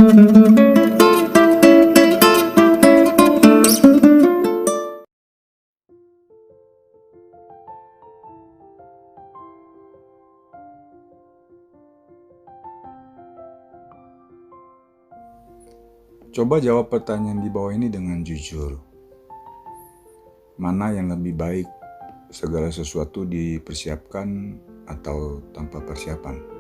Coba jawab pertanyaan di bawah ini dengan jujur. Mana yang lebih baik, segala sesuatu dipersiapkan atau tanpa persiapan?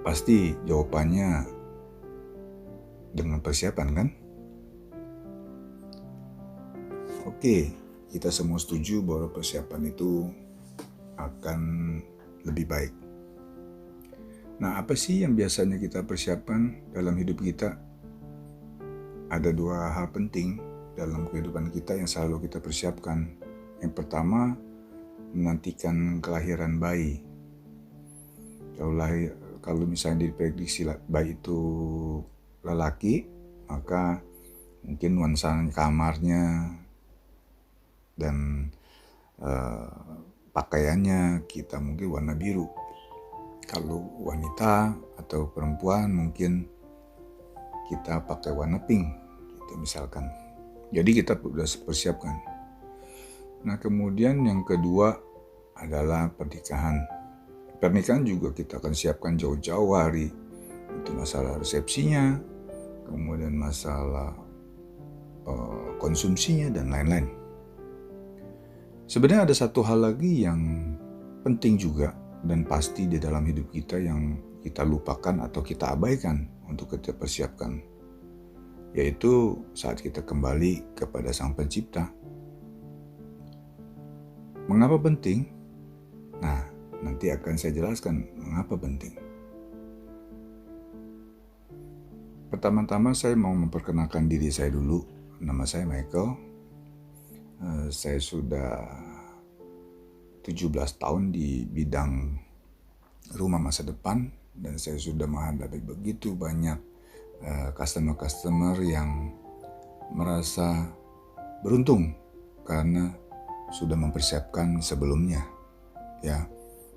Pasti jawabannya dengan persiapan, kan? Oke, kita semua setuju bahwa persiapan itu akan lebih baik. Nah, apa sih yang biasanya kita persiapkan dalam hidup kita? Ada dua hal penting dalam kehidupan kita yang selalu kita persiapkan. Yang pertama, menantikan kelahiran bayi. Kalau misalnya diprediksi bayi itu lelaki, maka mungkin nuansa kamarnya dan pakaiannya kita mungkin warna biru. Kalau wanita atau perempuan mungkin kita pakai warna pink gitu misalkan. Jadi kita sudah persiapkan. Nah, kemudian yang kedua adalah pernikahan. Pernikahan juga kita akan siapkan jauh-jauh hari. Itu masalah resepsinya, kemudian masalah konsumsinya dan lain-lain. Sebenarnya ada satu hal lagi yang penting juga dan pasti di dalam hidup kita yang kita lupakan atau kita abaikan untuk kita persiapkan, yaitu saat kita kembali kepada Sang Pencipta. Mengapa penting? Nah, nanti akan saya jelaskan mengapa penting. Pertama-tama saya mau memperkenalkan diri saya dulu. Nama saya Michael. Saya sudah 17 tahun di bidang rumah masa depan dan saya sudah menghadapi begitu banyak customer yang merasa beruntung karena sudah mempersiapkan sebelumnya, ya.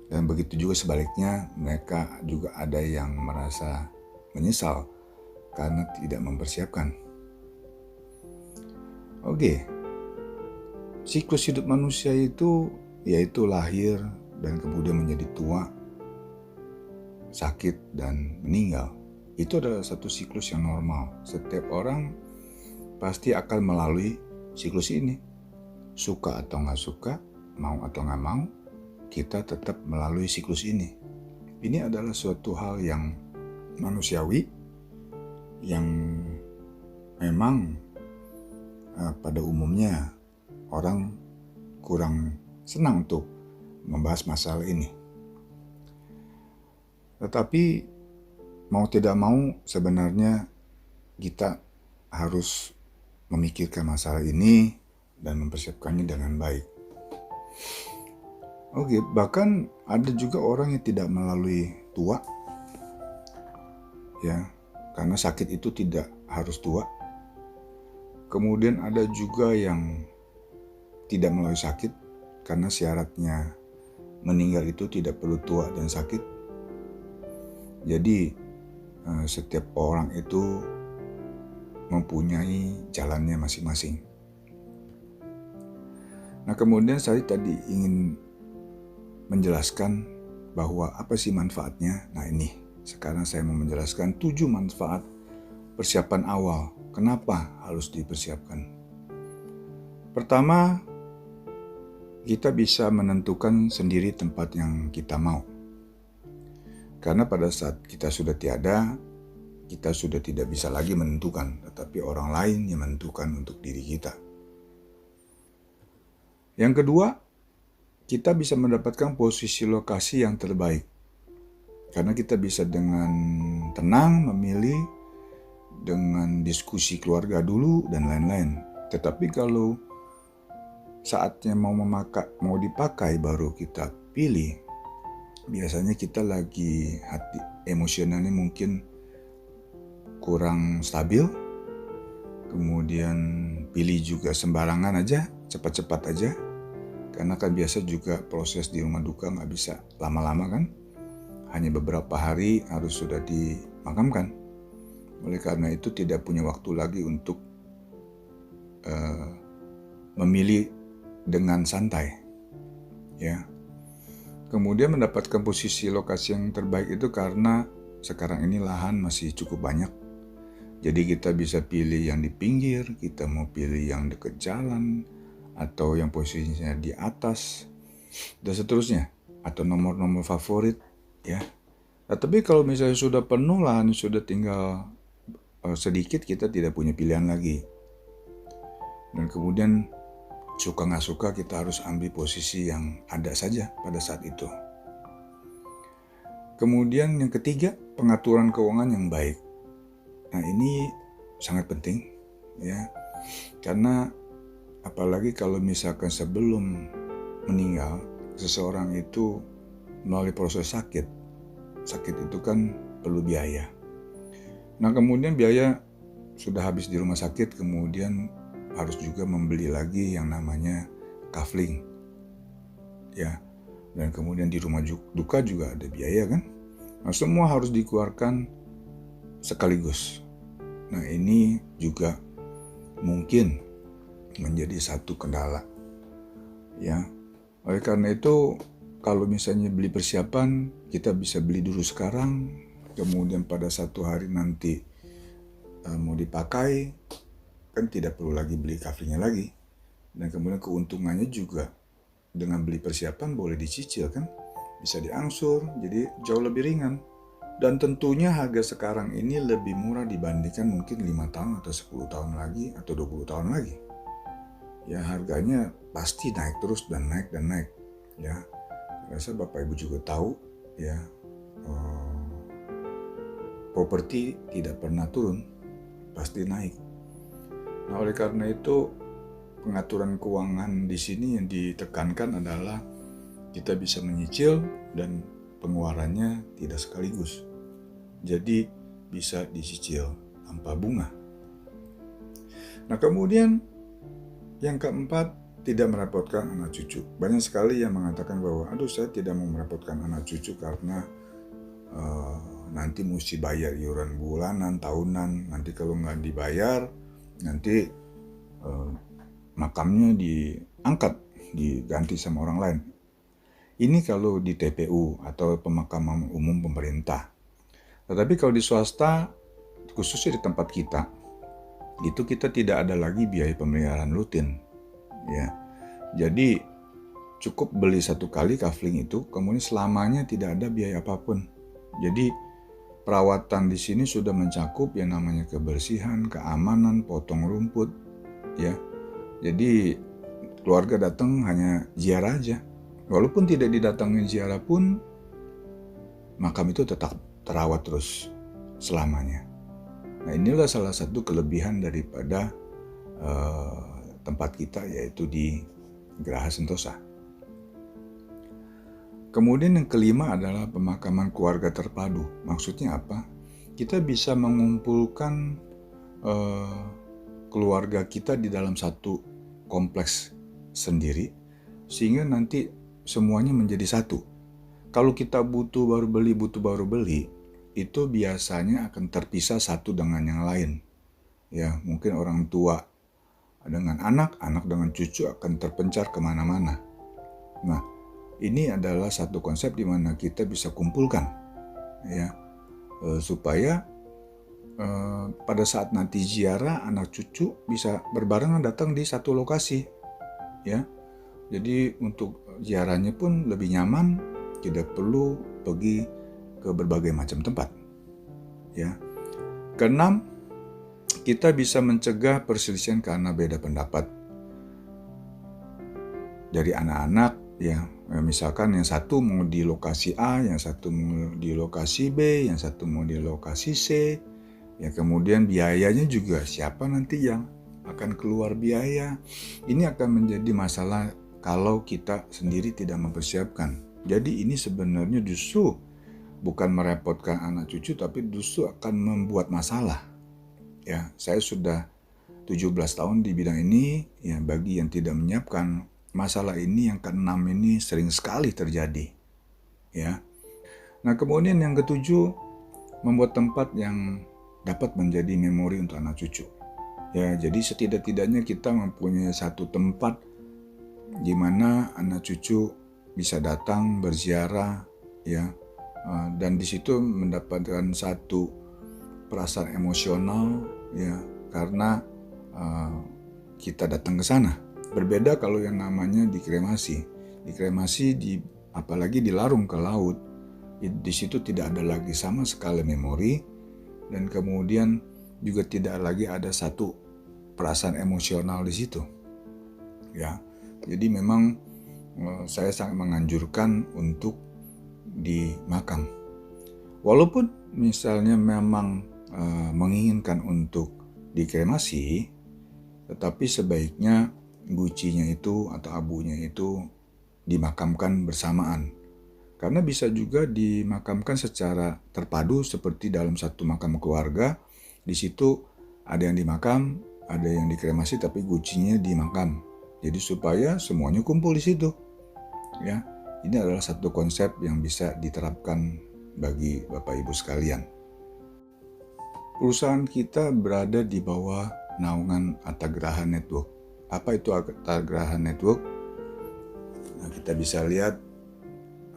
Dan begitu juga sebaliknya, mereka juga ada yang merasa menyesal karena tidak mempersiapkan. Oke. Siklus hidup manusia itu yaitu lahir dan kemudian menjadi tua, sakit dan meninggal. Itu adalah satu siklus yang normal. Setiap orang pasti akan melalui siklus ini. Suka atau nggak suka, mau atau nggak mau, kita tetap melalui siklus ini. Ini adalah suatu hal yang manusiawi, yang memang pada umumnya orang kurang senang untuk membahas masalah ini. Tetapi mau tidak mau sebenarnya kita harus memikirkan masalah ini dan mempersiapkannya dengan baik. Oke, bahkan ada juga orang yang tidak melalui tua, ya, karena sakit itu tidak harus tua. Kemudian ada juga yang tidak melalui sakit karena syaratnya meninggal itu tidak perlu tua dan sakit. Jadi setiap orang itu mempunyai jalannya masing-masing. Nah, kemudian saya tadi ingin menjelaskan bahwa apa sih manfaatnya. Nah, ini sekarang saya mau menjelaskan 7 manfaat persiapan awal. Kenapa harus dipersiapkan? Pertama, kita bisa menentukan sendiri tempat yang kita mau. Karena pada saat kita sudah tiada, kita sudah tidak bisa lagi menentukan, tetapi orang lain yang menentukan untuk diri kita. Yang kedua, kita bisa mendapatkan posisi lokasi yang terbaik. Karena kita bisa dengan tenang memilih, dengan diskusi keluarga dulu dan lain-lain. Tetapi kalau saatnya mau dipakai baru kita pilih, biasanya kita lagi hati emosionalnya mungkin kurang stabil, kemudian pilih juga sembarangan aja, cepat-cepat aja, karena kan biasa juga proses di rumah duka nggak bisa lama-lama kan, hanya beberapa hari harus sudah dimakamkan. Oleh karena itu tidak punya waktu lagi untuk memilih dengan santai, ya. Kemudian mendapatkan posisi lokasi yang terbaik itu karena sekarang ini lahan masih cukup banyak. Jadi kita bisa pilih yang di pinggir, kita mau pilih yang dekat jalan, atau yang posisinya di atas, dan seterusnya, atau nomor-nomor favorit, ya. Nah, tapi kalau misalnya sudah penuh lahan, sudah tinggal sedikit, kita tidak punya pilihan lagi. Dan kemudian suka nggak suka kita harus ambil posisi yang ada saja pada saat itu. Kemudian yang ketiga, pengaturan keuangan yang baik. Nah, ini sangat penting, ya, karena apalagi kalau misalkan sebelum meninggal seseorang itu melalui proses sakit itu kan perlu biaya. Nah, kemudian biaya sudah habis di rumah sakit, kemudian harus juga membeli lagi yang namanya kafling, ya. Dan kemudian di rumah duka juga ada biaya kan. Nah, semua harus dikeluarkan sekaligus. Nah, ini juga mungkin menjadi satu kendala, ya. Oleh karena itu, kalau misalnya beli persiapan, kita bisa beli dulu sekarang, kemudian pada satu hari nanti mau dipakai, kan tidak perlu lagi beli kaflingnya lagi. Dan kemudian keuntungannya juga dengan beli persiapan boleh dicicil kan, bisa diangsur, jadi jauh lebih ringan. Dan tentunya harga sekarang ini lebih murah dibandingkan mungkin 5 tahun atau 10 tahun lagi atau 20 tahun lagi. Ya, harganya pasti naik terus dan naik dan naik, ya. Rasa Bapak Ibu juga tahu, ya, properti tidak pernah turun, pasti naik. Nah, oleh karena itu pengaturan keuangan di sini yang ditekankan adalah kita bisa menyicil dan pengeluarannya tidak sekaligus. Jadi bisa dicicil tanpa bunga. Nah, kemudian yang keempat, tidak merepotkan anak cucu. Banyak sekali yang mengatakan bahwa, aduh, saya tidak mau merepotkan anak cucu karena nanti mesti bayar iuran bulanan, tahunan. Nanti kalau nggak dibayar, nanti makamnya diangkat, diganti sama orang lain. Ini kalau di TPU atau pemakaman umum pemerintah. Tetapi kalau di swasta, khususnya di tempat kita, itu kita tidak ada lagi biaya pemeliharaan rutin, ya. Jadi cukup beli satu kali kafling itu, kemudian selamanya tidak ada biaya apapun. Jadi perawatan di sini sudah mencakup yang namanya kebersihan, keamanan, potong rumput, ya. Jadi keluarga datang hanya ziarah aja. Walaupun tidak didatangi ziarah pun, makam itu tetap terawat terus selamanya. Nah, inilah salah satu kelebihan daripada tempat kita, yaitu di Geraha Sentosa. Kemudian yang kelima adalah pemakaman keluarga terpadu. Maksudnya apa? Kita bisa mengumpulkan keluarga kita di dalam satu kompleks sendiri, sehingga nanti semuanya menjadi satu. Kalau kita butuh baru beli, itu biasanya akan terpisah satu dengan yang lain. Ya, mungkin orang tua dengan anak dengan cucu akan terpencar kemana-mana. Nah, ini adalah satu konsep di mana kita bisa kumpulkan, ya, supaya pada saat nanti ziarah anak cucu bisa berbarengan datang di satu lokasi, ya. Jadi untuk ziarahnya pun lebih nyaman, tidak perlu pergi ke berbagai macam tempat, ya. Keenam, kita bisa mencegah perselisihan karena beda pendapat dari anak-anak, ya. Misalkan yang satu mau di lokasi A, yang satu mau di lokasi B, yang satu mau di lokasi C, ya. Kemudian biayanya juga siapa nanti yang akan keluar biaya. Ini akan menjadi masalah kalau kita sendiri tidak mempersiapkan. Jadi ini sebenarnya justru bukan merepotkan anak cucu, tapi justru akan membuat masalah. Ya, saya sudah 17 tahun di bidang ini, ya. Bagi yang tidak menyiapkan, masalah ini yang keenam ini sering sekali terjadi, ya. Nah, kemudian yang ketujuh, membuat tempat yang dapat menjadi memori untuk anak cucu. Ya, jadi setidak-tidaknya kita mempunyai satu tempat di mana anak cucu bisa datang berziarah, ya, dan di situ mendapatkan satu perasaan emosional, ya, karena kita datang ke sana. Berbeda kalau yang namanya dikremasi. Dikremasi apalagi dilarung ke laut, di situ tidak ada lagi sama sekali memori, dan kemudian juga tidak lagi ada satu perasaan emosional di situ. Ya, jadi memang saya sangat menganjurkan untuk di makam. Walaupun misalnya memang menginginkan untuk dikremasi, tetapi sebaiknya gucinya itu atau abunya itu dimakamkan bersamaan. Karena bisa juga dimakamkan secara terpadu seperti dalam satu makam keluarga. Di situ ada yang dimakam, ada yang dikremasi, tapi gucinya dimakam. Jadi supaya semuanya kumpul di situ. Ya, ini adalah satu konsep yang bisa diterapkan bagi Bapak Ibu sekalian. Perusahaan kita berada di bawah naungan Atagraha Network. Apa itu Atagraha Network? Nah, kita bisa lihat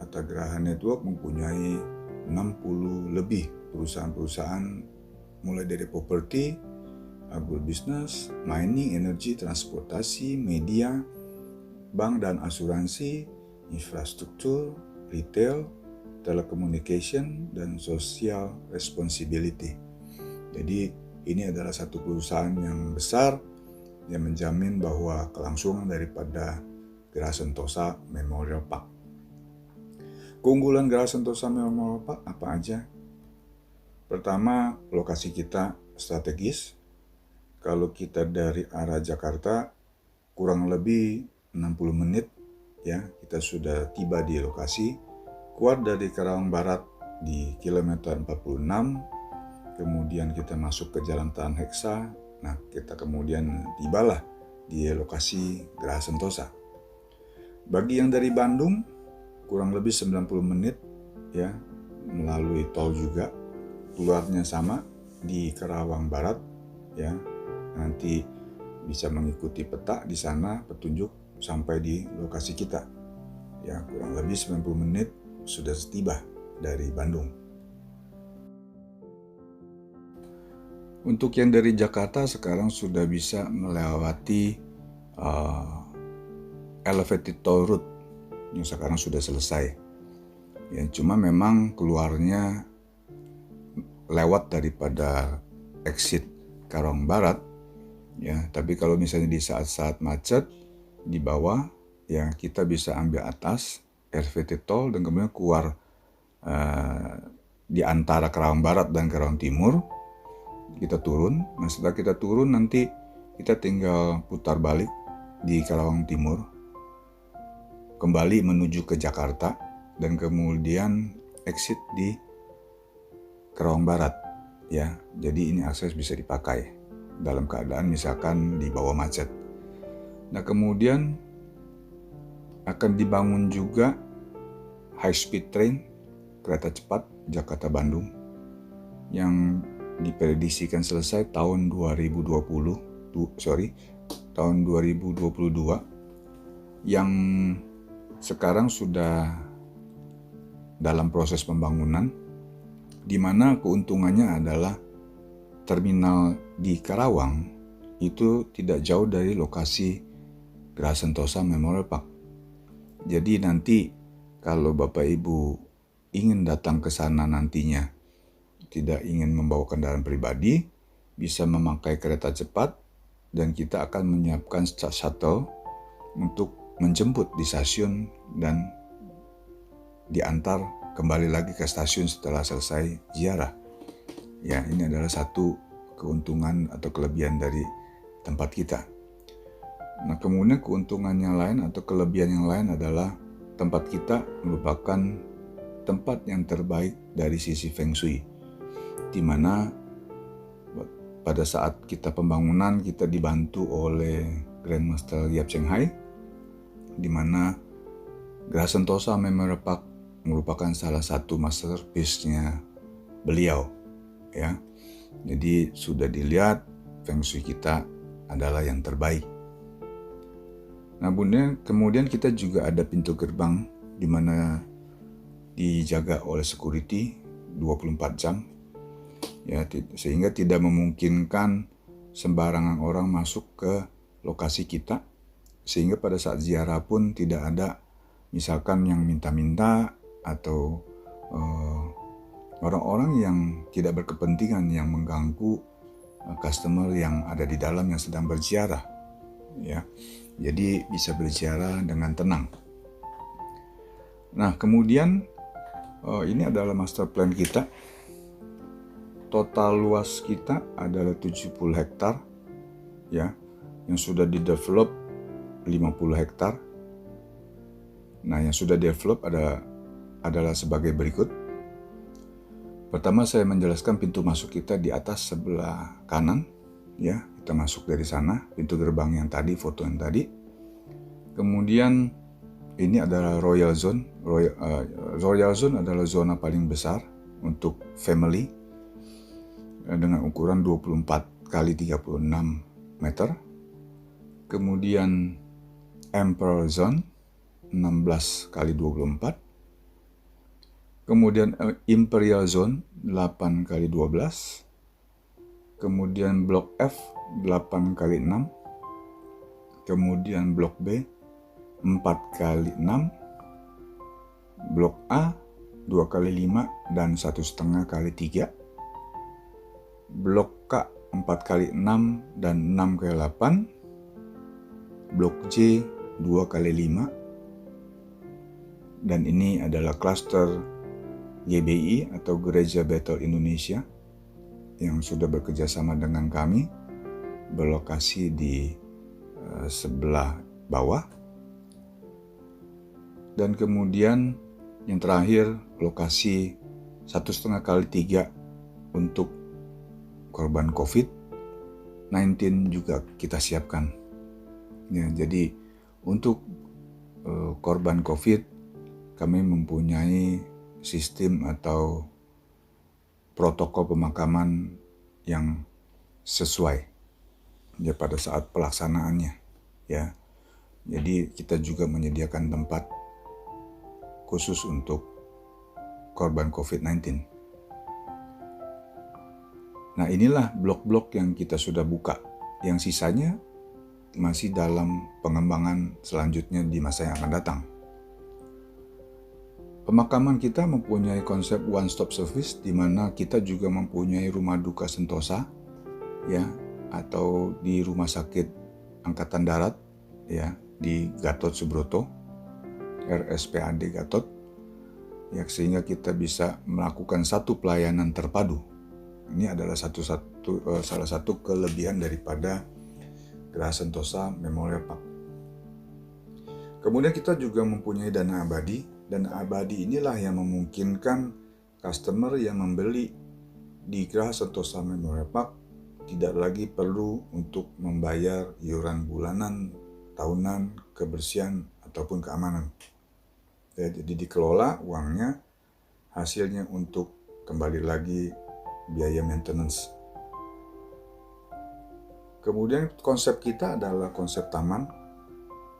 Atagraha Network mempunyai 60 lebih perusahaan-perusahaan, mulai dari properti, agrobisnis, mining, energi, transportasi, media, bank dan asuransi, infrastruktur, retail, telecommunication, dan social responsibility. Jadi ini adalah satu perusahaan yang besar yang menjamin bahwa kelangsungan daripada Geraha Sentosa Memorial Park. Keunggulan Geraha Sentosa Memorial Park apa aja? Pertama, lokasi kita strategis. Kalau kita dari arah Jakarta kurang lebih 60 menit, ya, kita sudah tiba di lokasi. Keluar dari Karawang Barat di kilometer 46, kemudian kita masuk ke Jalan Tan Heksa. Nah, kita kemudian tibalah di lokasi Geraha Sentosa. Bagi yang dari Bandung, kurang lebih 90 menit, ya, melalui tol juga. Keluarnya sama di Karawang Barat, ya. Nanti bisa mengikuti peta di sana, petunjuk sampai di lokasi kita. Ya, kurang lebih 90 menit sudah tiba dari Bandung. Untuk yang dari Jakarta sekarang sudah bisa melewati elevated toll route yang sekarang sudah selesai. Ya, cuma memang keluarnya lewat daripada exit Karawang Barat, ya. Tapi kalau misalnya di saat-saat macet di bawah, ya kita bisa ambil atas elevated toll dan kemudian keluar di antara Karawang Barat dan Karawang Timur. Kita turun. Nah, setelah kita turun nanti kita tinggal putar balik di Karawang Timur, kembali menuju ke Jakarta, dan kemudian exit di Karawang Barat, ya. Jadi ini akses bisa dipakai dalam keadaan misalkan di bawah macet. Nah, kemudian akan dibangun juga high speed train, kereta cepat Jakarta Bandung, yang diprediksikan selesai tahun 2022, yang sekarang sudah dalam proses pembangunan, di mana keuntungannya adalah terminal di Karawang itu tidak jauh dari lokasi Geraha Sentosa Memorial Park. Jadi nanti kalau Bapak Ibu ingin datang ke sana nantinya, tidak ingin membawa kendaraan pribadi, bisa memakai kereta cepat, dan kita akan menyiapkan shuttle untuk menjemput di stasiun dan diantar kembali lagi ke stasiun setelah selesai ziarah. Ya, ini adalah satu keuntungan atau kelebihan dari tempat kita. Nah, kemudian keuntungannya lain atau kelebihan yang lain adalah tempat kita merupakan tempat yang terbaik dari sisi Feng Shui, di mana pada saat kita pembangunan kita dibantu oleh Grandmaster Yap Cheng Hai, di mana Geraha Sentosa Memorial Park merupakan salah satu masterpiece-nya beliau, ya. Jadi sudah dilihat Feng Shui kita adalah yang terbaik. Nah, kemudian kita juga ada pintu gerbang di mana dijaga oleh security 24 jam, ya, sehingga tidak memungkinkan sembarangan orang masuk ke lokasi kita, sehingga pada saat ziarah pun tidak ada misalkan yang minta-minta atau orang-orang yang tidak berkepentingan yang mengganggu customer yang ada di dalam yang sedang berziarah, ya. Jadi bisa berziarah dengan tenang. Nah, kemudian ini adalah master plan kita. Total luas kita adalah 70 hektar, ya, yang sudah di-develop 50 hektar. Nah, yang sudah develop adalah sebagai berikut. Pertama, saya menjelaskan pintu masuk kita di atas sebelah kanan, ya, kita masuk dari sana, pintu gerbang yang tadi, foto yang tadi. Kemudian ini adalah Royal Zone. Royal Zone adalah zona paling besar untuk family dengan ukuran 24 kali 36 meter. Kemudian Emperor Zone 16 kali 24. Kemudian Imperial Zone 8 kali 12. Kemudian Blok F 8 kali 6. Kemudian Blok B 4 kali 6. Blok A 2 kali 5 dan 1,5 kali 3. Blok K 4 kali 6 dan 6 kali 8. Blok J 2 kali 5. Dan ini adalah cluster GBI atau Gereja Bethel Indonesia yang sudah bekerja sama dengan kami, berlokasi di sebelah bawah. Dan kemudian yang terakhir lokasi 1,5 kali 3 untuk korban COVID-19 juga kita siapkan. Ya, jadi untuk korban COVID kami mempunyai sistem atau protokol pemakaman yang sesuai, ya, pada saat pelaksanaannya, ya. Jadi kita juga menyediakan tempat khusus untuk korban COVID-19. Nah, inilah blok-blok yang kita sudah buka. Yang sisanya masih dalam pengembangan selanjutnya di masa yang akan datang. Pemakaman kita mempunyai konsep one stop service, di mana kita juga mempunyai rumah duka Sentosa, ya, atau di rumah sakit Angkatan Darat, ya, di Gatot Subroto, RSPAD Gatot, ya, sehingga kita bisa melakukan satu pelayanan terpadu. Ini adalah salah satu kelebihan daripada Geraha Sentosa Memorial Park. Kemudian kita juga mempunyai dana abadi. Dana abadi inilah yang memungkinkan customer yang membeli di Geraha Sentosa Memorial Park tidak lagi perlu untuk membayar iuran bulanan, tahunan, kebersihan, ataupun keamanan. Ya, jadi dikelola uangnya, hasilnya untuk kembali lagi biaya maintenance. Kemudian konsep kita adalah konsep taman.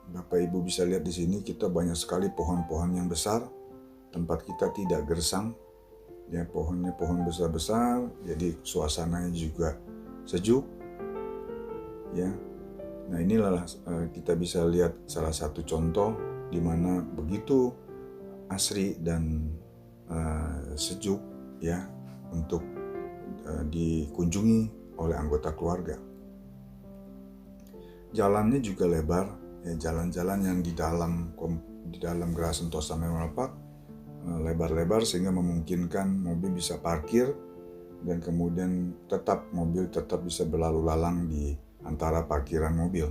Bapak Ibu bisa lihat di sini kita banyak sekali pohon-pohon yang besar. Tempat kita tidak gersang, ya, pohonnya pohon besar-besar, jadi suasananya juga sejuk, ya. Nah, inilah kita bisa lihat salah satu contoh di mana begitu asri dan sejuk, ya, untuk dikunjungi oleh anggota keluarga. Jalannya juga lebar, ya, jalan-jalan yang di dalam Geraha Sentosa Memorial Park lebar-lebar sehingga memungkinkan mobil bisa parkir dan kemudian mobil tetap bisa berlalu lalang di antara parkiran mobil.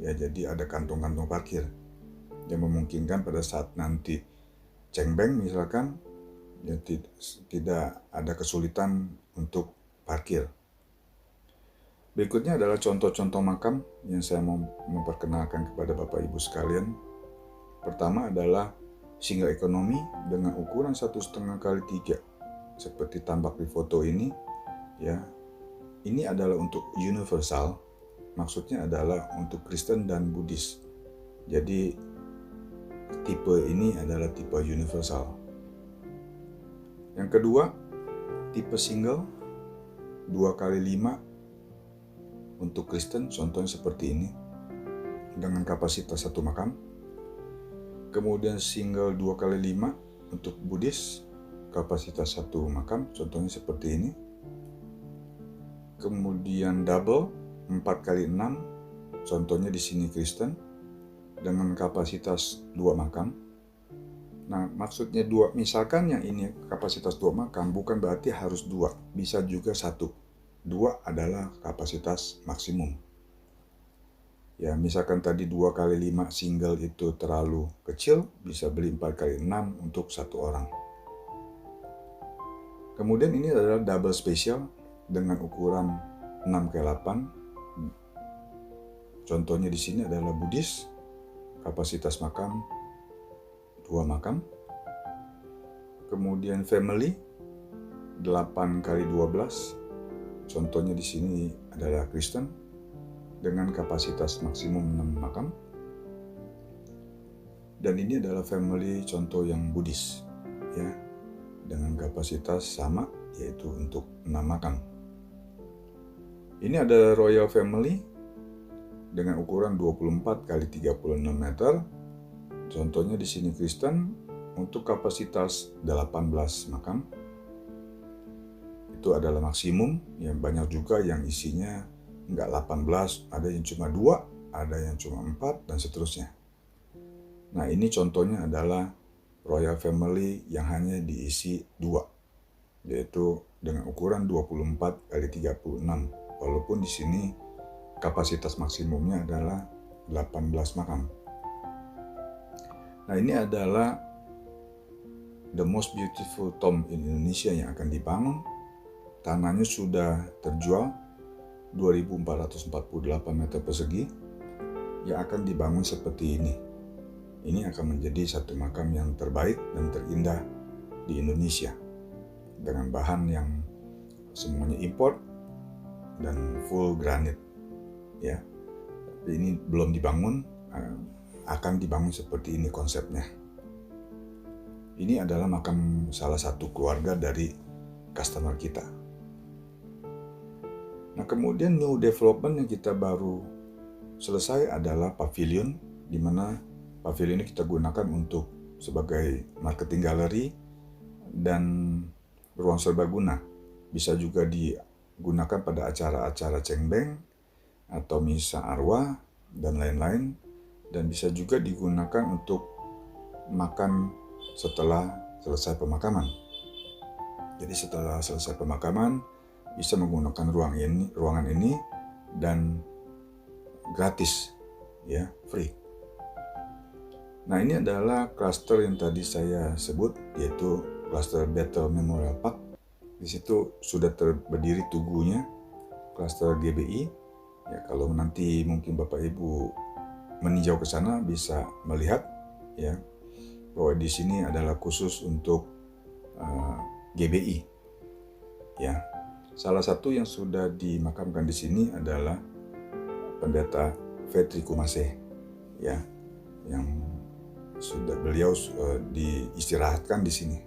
Ya, jadi ada kantong-kantong parkir yang memungkinkan pada saat nanti cengbeng misalkan, ya, tidak ada kesulitan untuk parkir. Berikutnya adalah contoh-contoh makam yang saya mau memperkenalkan kepada Bapak Ibu sekalian. Pertama adalah single ekonomi dengan ukuran 1,5x3 seperti tampak di foto ini, ya. Ini adalah untuk universal, maksudnya adalah untuk Kristen dan Buddhis. Jadi tipe ini adalah tipe universal. Yang kedua, tipe single 2x5 untuk Kristen, contohnya seperti ini, dengan kapasitas 1 makam. Kemudian single 2x5 untuk Buddhis, kapasitas 1 makam, contohnya seperti ini. Kemudian double 4x6, contohnya di sini Kristen, dengan kapasitas 2 makam. Nah, maksudnya 2, misalkan yang ini kapasitas 2 makam, bukan berarti harus 2, bisa juga 1. 2 adalah kapasitas maksimum. Ya, misalkan tadi 2x5 single itu terlalu kecil, bisa beli 4x6 untuk 1 orang. Kemudian ini adalah double special dengan ukuran 6x8. Contohnya di sini adalah Buddhis, kapasitas makam 2 makam. Kemudian family 8x12. Contohnya di sini adalah Kristen dengan kapasitas maksimum 6 makam. Dan ini adalah family contoh yang Buddhis, ya, dengan kapasitas sama, yaitu untuk 6 makam. Ini ada Royal Family dengan ukuran 24x36 meter. Contohnya di sini Kristen untuk kapasitas 18 makam. Itu adalah maksimum, yang banyak juga yang isinya enggak 18, ada yang cuma 2, ada yang cuma 4, dan seterusnya. Nah, ini contohnya adalah Royal Family yang hanya diisi 2, yaitu dengan ukuran 24x36, walaupun di sini kapasitas maksimumnya adalah 18 makam. Nah, ini adalah the most beautiful tomb in Indonesia yang akan dibangun. Tanahnya sudah terjual 2.448 meter persegi yang akan dibangun seperti ini. Ini akan menjadi satu makam yang terbaik dan terindah di Indonesia dengan bahan yang semuanya import dan full granit, ya. Tapi ini belum dibangun, akan dibangun seperti ini konsepnya. Ini adalah makam salah satu keluarga dari customer kita. Nah, kemudian new development yang kita baru selesai adalah pavilion, di mana pavilion ini kita gunakan untuk sebagai marketing gallery dan ruang serbaguna. Bisa juga digunakan pada acara-acara cengbeng atau misa arwah dan lain-lain, dan bisa juga digunakan untuk makan setelah selesai pemakaman. Jadi setelah selesai pemakaman bisa menggunakan ruangan ini dan gratis, ya, free. Nah, ini adalah klaster yang tadi saya sebut, yaitu klaster Battle Memorial Park. Di situ sudah berdiri tugunya klaster GBI. Ya, kalau nanti mungkin Bapak Ibu meninjau ke sana bisa melihat, ya, bahwa di sini adalah khusus untuk GBI. Ya, salah satu yang sudah dimakamkan di sini adalah Pendeta Vetri Kumase, ya, yang sudah beliau diistirahatkan di sini.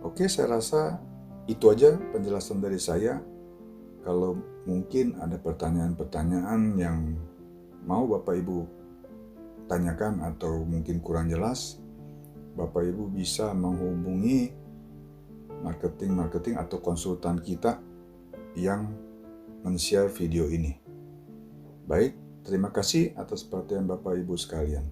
Oke, saya rasa itu aja penjelasan dari saya. Kalau mungkin ada pertanyaan-pertanyaan yang mau Bapak Ibu tanyakan atau mungkin kurang jelas, Bapak Ibu bisa menghubungi marketing atau konsultan kita yang men-share video ini. Baik, terima kasih atas perhatian Bapak Ibu sekalian.